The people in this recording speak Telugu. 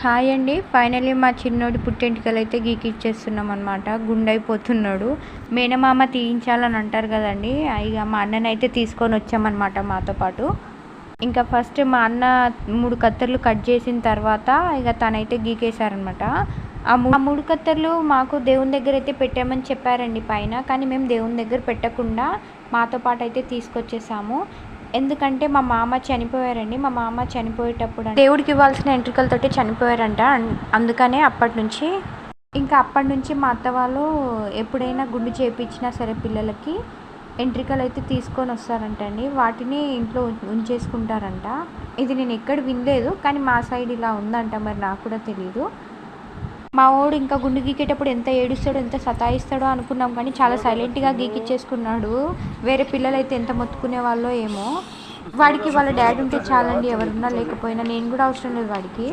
హాయ్ అండి. ఫైనల్లీ మా చిన్నోడి పుట్టెంటికలు అయితే గీకిచ్చేస్తున్నాం అనమాట. గుండైపోతున్నాడు. మేనమామ తీయించాలని అంటారు కదండి. ఇక మా అన్ననైతే తీసుకొని వచ్చామన్నమాట మాతో పాటు. ఇంకా ఫస్ట్ మా అన్న 3 కత్తెరలు కట్ చేసిన తర్వాత ఇక తనైతే గీకేశారనమాట. ఆ 3 కత్తెరలు మాకు దేవుని దగ్గర అయితే పెట్టామని చెప్పారండి పైన. కానీ మేము దేవుని దగ్గర పెట్టకుండా మాతో పాటు అయితే తీసుకొచ్చేసాము. ఎందుకంటే మా మామ చనిపోయారండి. మా మామ చనిపోయేటప్పుడు దేవుడికి ఇవ్వాల్సిన ఎంట్రుకలతోటి చనిపోయారంట. అందుకనే అప్పటి నుంచి మా అత్త వాళ్ళు ఎప్పుడైనా గుండు చేయించినా సరే పిల్లలకి ఎంట్రికలు అయితే తీసుకొని వస్తారంట అండి. వాటిని ఇంట్లో ఉంచేసుకుంటారంట. ఇది నేను ఎక్కడ వినలేదు, కానీ మా సైడ్ ఇలా ఉందంట. మరి నాకు కూడా తెలీదు. మా వాడు ఇంకా గుండు గీకేటప్పుడు ఎంత ఏడుస్తాడో ఎంత సతాయిస్తాడో అనుకున్నాం, కానీ చాలా సైలెంట్గా గీకిచ్చేసుకున్నాడు. వేరే పిల్లలైతే ఎంత మొత్తుకునే వాళ్ళో ఏమో. వాడికి వాళ్ళ డాడీ ఉంటే చాలండి, ఎవరున్నా లేకపోయినా. నేను కూడా అవసరం లేదు వాడికి.